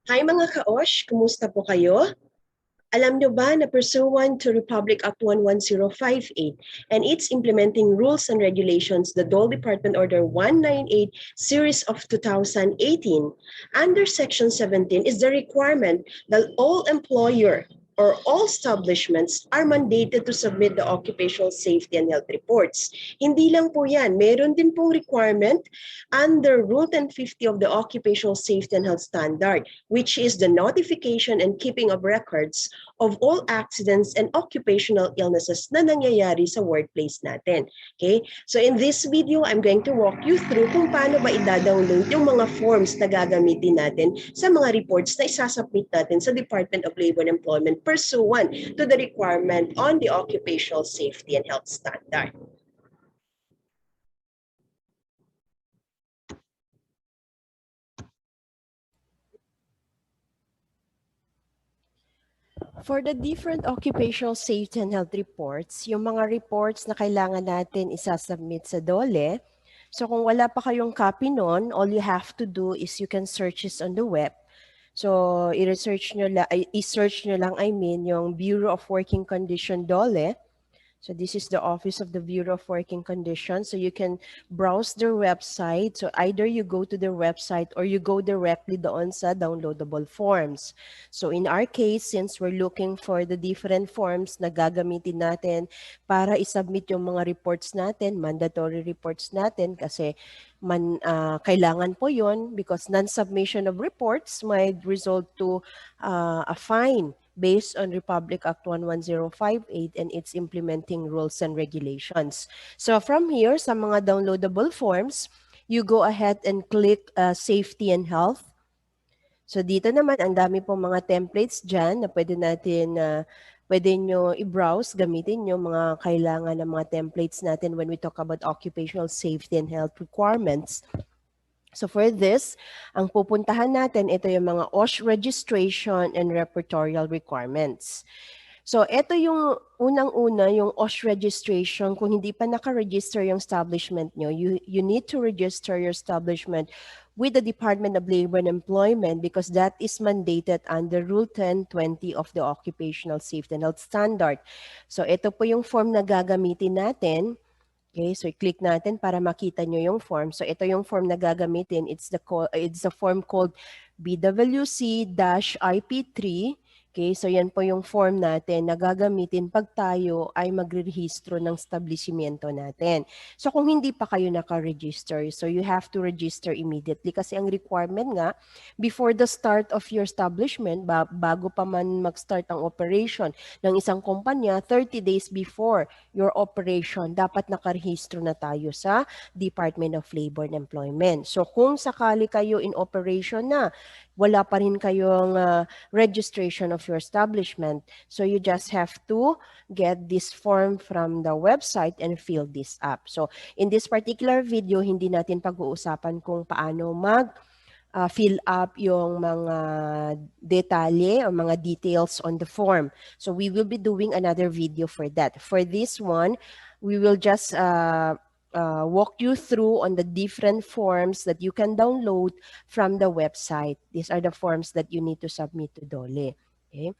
Hi mga ka-OSH, kumusta po kayo? Alam nyo ba na pursuant to Republic Act 11058 and its implementing rules and regulations, the DOLE Department Order 198 Series of 2018, under Section 17 is the requirement that all employer or all establishments are mandated to submit the occupational safety and health reports. Hindi lang po yan, meron din pong requirement under Rule 1050 of the Occupational Safety and Health Standard, which is the notification and keeping of records of all accidents and occupational illnesses na nangyayari sa workplace natin. Okay? So in this video, I'm going to walk you through kung paano ba i-download yung mga forms na gagamitin natin sa mga reports na isasubmit natin sa Department of Labor and Employment pursuant to the requirement on the Occupational Safety and Health Standard. For the different occupational safety and health reports, yung mga reports na kailangan natin isasubmit sa DOLE, so kung wala pa kayong copy nun, all you have to do is you can search this on the web. So i-search nyo lang, yung Bureau of Working Condition DOLE. So this is the Office of the Bureau of Working Conditions. So you can browse their website. So either you go to their website or you go directly doon sa downloadable forms. So in our case, since we're looking for the different forms na gagamitin natin para isubmit yung mga reports natin, mandatory reports natin kasi kailangan po yun because non-submission of reports might result to a fine based on Republic Act 11058 and its implementing rules and regulations. So from here, sa mga downloadable forms, you go ahead and click Safety and Health. So dito naman, ang dami pong mga templates dyan na pwede nyo i-browse, gamitin nyo mga kailangan ng mga templates natin when we talk about occupational safety and health requirements. So for this, ang pupuntahan natin, ito yung mga OSH registration and reportorial requirements. So ito yung unang-una, yung OSH registration. Kung hindi pa naka-register yung establishment nyo, you need to register your establishment with the Department of Labor and Employment because that is mandated under Rule 1020 of the Occupational Safety and Health Standard. So ito po yung form na gagamitin natin. Okay, so i-click natin para makita nyo yung form. So ito yung form na gagamitin. It's the form called BWC-IP3. Okay, so yan po yung form natin na gagamitin pag tayo ay magre-rehistro ng establishmento natin. So kung hindi pa kayo naka-register, so you have to register immediately kasi ang requirement nga, before the start of your establishment, bago pa man mag-start ang operation ng isang kumpanya, 30 days before your operation, dapat nakarehistro na tayo sa Department of Labor and Employment. So kung sakali kayo in operation na, wala pa rin kayong registration of your establishment. So you just have to get this form from the website and fill this up. So in this particular video, hindi natin pag-uusapan kung paano fill up yung mga detalye o mga details on the form. So we will be doing another video for that. For this one, we will just walk you through on the different forms that you can download from the website. These are the forms that you need to submit to DOLE. Okay.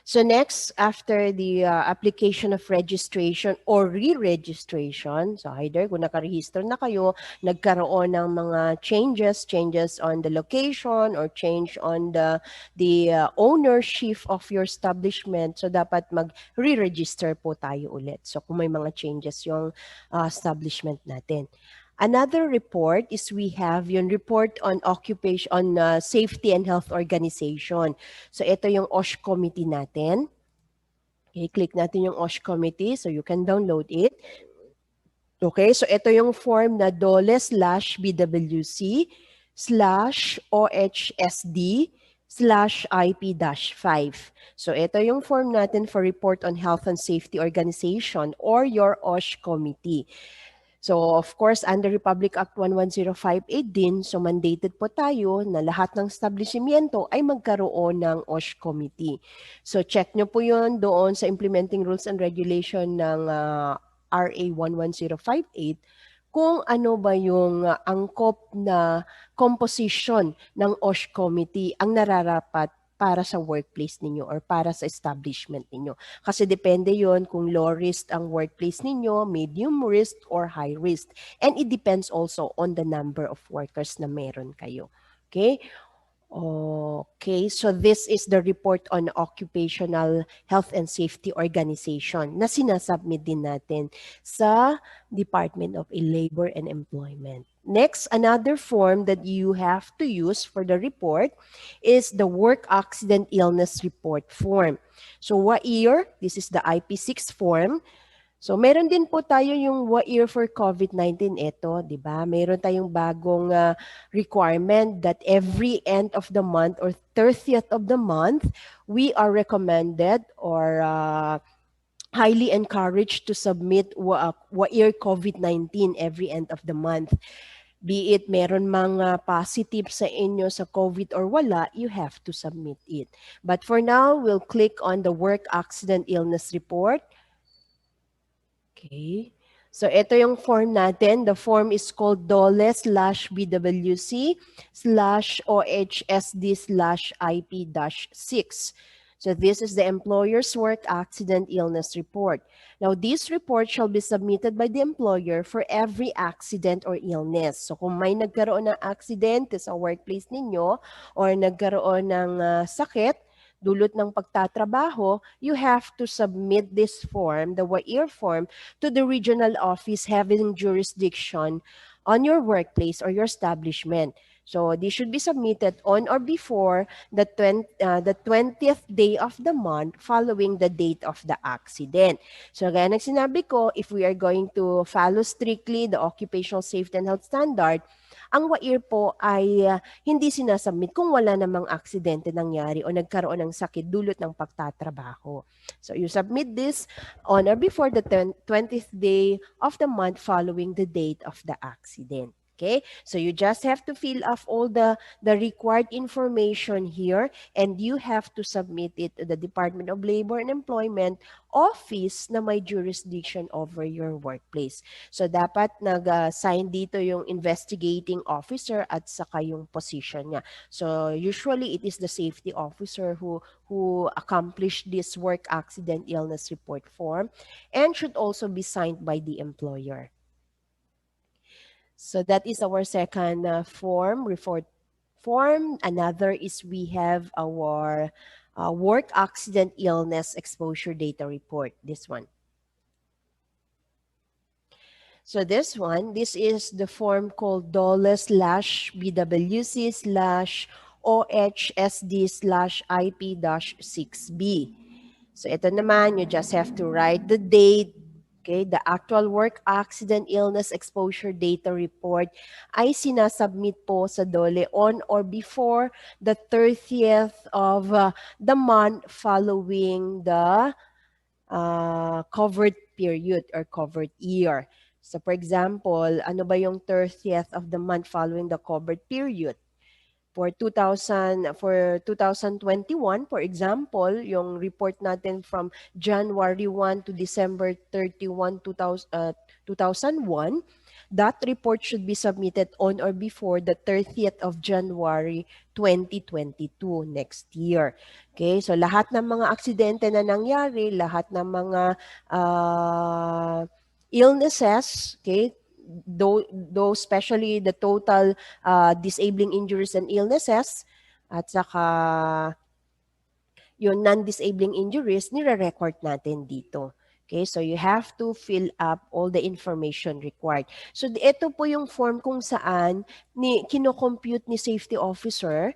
So next, after the application of registration or re-registration, so either kung nakaregister na kayo, nagkaroon ng mga changes on the location or change on the ownership of your establishment, so dapat mag-re-register po tayo ulit. So kung may mga changes yung establishment natin. Another report is we have yung report on occupation on safety and health organization. So ito yung OSH committee natin. Okay, click natin yung OSH committee so you can download it. Okay, so ito yung form na DOLE/BWC/OHSD/IP-5. So ito yung form natin for report on health and safety organization or your OSH committee. So of course, under Republic Act 11058 din, so mandated po tayo na lahat ng establishmento ay magkaroon ng OSH committee. So check nyo po yun doon sa implementing rules and regulation ng RA 11058 kung ano ba yung angkop na composition ng OSH committee ang nararapat para sa workplace ninyo or para sa establishment ninyo. Kasi depende yon kung low risk ang workplace ninyo, medium risk, or high risk. And it depends also on the number of workers na meron kayo. Okay? Okay, so this is the report on Occupational Health and Safety Organization na sinasubmit din natin sa Department of Labor and Employment. Next, another form that you have to use for the report is the Work Accident Illness Report form. So WAIR, this is the IP6 form. So meron din po tayo yung WAIR for COVID-19 ito, 'di ba? Meron tayong bagong requirement that every end of the month or 30th of the month, we are recommended or highly encouraged to submit WAIR COVID-19 every end of the month. Be it meron mga positive sa inyo sa COVID or wala, you have to submit it. But for now, we'll click on the Work Accident Illness Report. Okay. So ito yung form natin. The form is called DOLE/BWC/OHSD/IP-6. So this is the employer's work accident illness report. Now this report shall be submitted by the employer for every accident or illness. So kung may nagkaroon ng accident sa workplace ninyo or nagkaroon ng sakit, dulot ng pagtatrabaho, you have to submit this form, the WAIR form, to the regional office having jurisdiction on your workplace or your establishment. So this should be submitted on or before the 20th day of the month following the date of the accident. So gaya ng sinabi ko, if we are going to follow strictly the occupational safety and health standard, ang WAIR po ay hindi sinasubmit kung wala namang aksidente nangyari o nagkaroon ng sakit dulot ng pagtatrabaho. So you submit this on or before the 20th day of the month following the date of the accident. Okay, so you just have to fill up all the required information here and you have to submit it to the Department of Labor and Employment office na may jurisdiction over your workplace. So dapat nag-sign dito yung investigating officer at saka yung position niya. So usually it is the safety officer who accomplished this work accident illness report form and should also be signed by the employer. So that is our second form, report form. Another is we have our work accident illness exposure data report, this one. So this one, this is the form called DOLE/BWC/OHSD/IP-6B. So ito naman, you just have to write the date. Okay, the actual work accident illness exposure data report ay sinasubmit po sa DOLE on or before the 30th of the month following the covered period or covered year. So for example, ano ba yung 30th of the month following the covered period? For 2021, for example, yung report natin from January 1 to December 31, 2001, that report should be submitted on or before the 30th of January 2022 next year. Okay, so lahat ng mga aksidente na nangyari, lahat ng mga illnesses, okay, though especially the total disabling injuries and illnesses at saka yung non-disabling injuries, nire-record natin dito. Okay, so you have to fill up all the information required. So ito po yung form kung saan kino-compute ni safety officer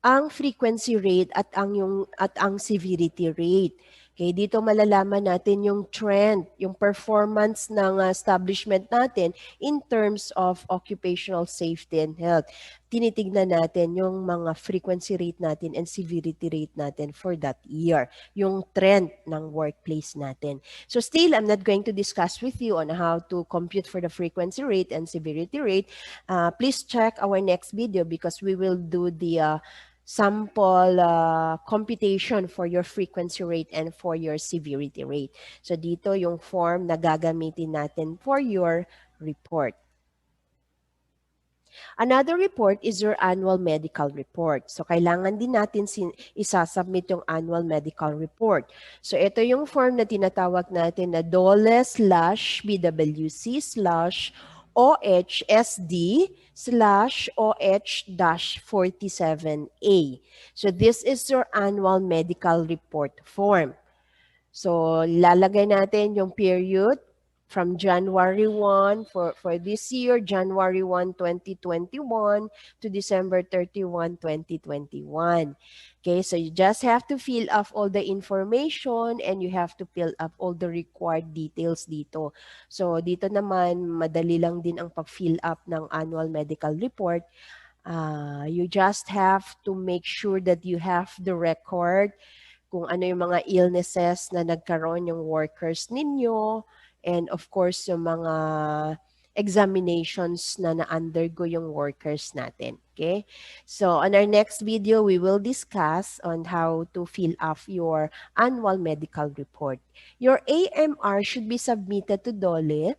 ang frequency rate at ang severity rate. Okay, dito malalaman natin yung trend, yung performance ng establishment natin in terms of occupational safety and health. Tinitignan natin yung mga frequency rate natin and severity rate natin for that year, yung trend ng workplace natin. So still, I'm not going to discuss with you on how to compute for the frequency rate and severity rate. Please check our next video because we will do the sample computation for your frequency rate and for your severity rate. So dito yung form na gagamitin natin for your report. Another report is your annual medical report. So, kailangan din natin isasubmit yung annual medical report. So, ito yung form na tinatawag natin na DOLE/BWC/OHSD/OH-47A. So, this is your annual medical report form. So, lalagay natin yung period from January 1 for this year, January 1, 2021 to December 31, 2021. Okay, so you just have to fill up all the information and you have to fill up all the required details dito. So, dito naman, madali lang din ang pag-fill up ng annual medical report. You just have to make sure that you have the record kung ano yung mga illnesses na nagkaroon yung workers ninyo, and of course, yung mga examinations na na-undergo yung workers natin. Okay? So, on our next video, we will discuss on how to fill up your annual medical report. Your AMR should be submitted to DOLE,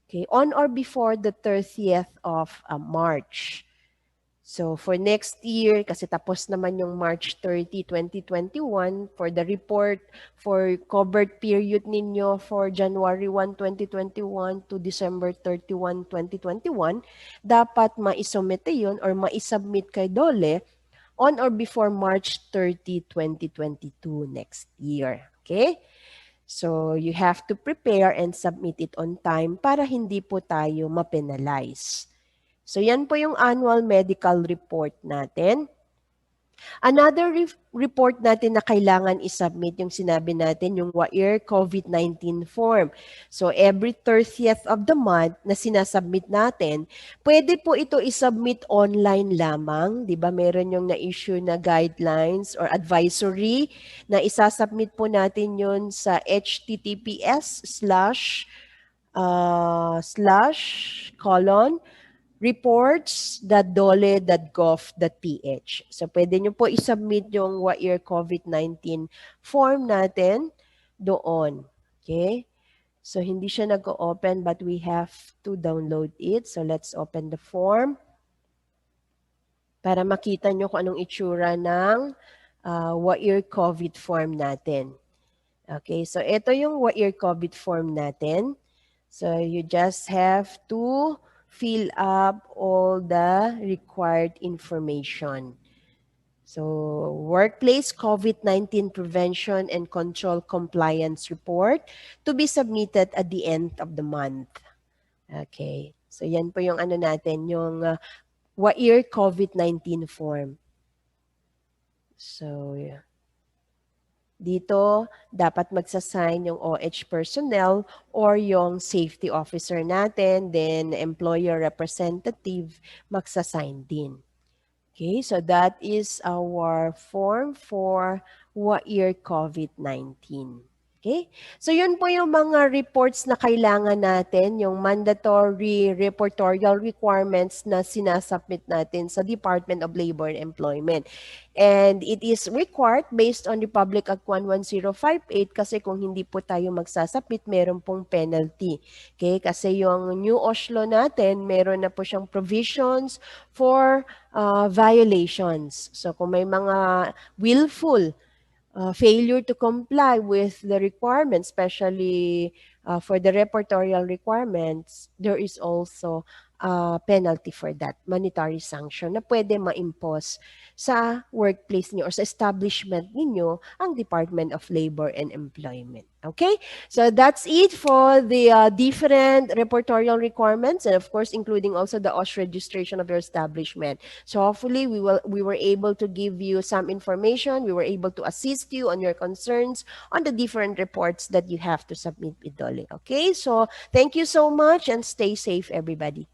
okay, on or before the 30th of March. So for next year, kasi tapos naman yung March 30, 2021, for the report for covered period ninyo for January 1, 2021 to December 31, 2021, dapat maisumite yun or maisubmit kay DOLE on or before March 30, 2022 next year. Okay? So you have to prepare and submit it on time para hindi po tayo ma-penalize. So yan po yung annual medical report natin. Another report natin na kailangan isubmit, yung sinabi natin, yung WAIR COVID-19 form. So every 30th of the month na sinasubmit natin, pwede po ito isubmit online lamang. Di ba meron yung na-issue na guidelines or advisory na isasubmit po natin yun sa https://reports.dole.gov.ph. So, pwede nyo po isubmit yung WAIR COVID-19 form natin doon. Okay? So, hindi siya nag-open but we have to download it. So, let's open the form para makita nyo kung anong itsura ng WAIR COVID form natin. Okay? So, ito yung WAIR COVID form natin. So, you just have to fill up all the required information. So, Workplace COVID-19 Prevention and Control Compliance Report to be submitted at the end of the month. Okay. So, yan po yung ano natin, yung WAIR COVID-19 form. So, yeah. Dito, dapat magsasign yung OH personnel or yung safety officer natin, then employer representative magsasign din. Okay, so that is our form for WAIR COVID-19. Okay? So yun po yung mga reports na kailangan natin, yung mandatory reportorial requirements na sinasubmit natin sa Department of Labor and Employment. And it is required based on Republic Act 11058 kasi kung hindi po tayo magsasubmit, meron pong penalty. Okay? Kasi yung new OSH law natin, meron na po siyang provisions for violations. So kung may mga willful failure to comply with the requirements, especially for the reportorial requirements, there is also a penalty for that, monetary sanction na pwede ma-impose sa workplace niyo or sa establishment niyo ang Department of Labor and Employment. Okay? So that's it for the different reportorial requirements and of course including also the OSH registration of your establishment. So hopefully we were able to give you some information. We were able to assist you on your concerns on the different reports that you have to submit with DOLE. Okay? So thank you so much and stay safe everybody.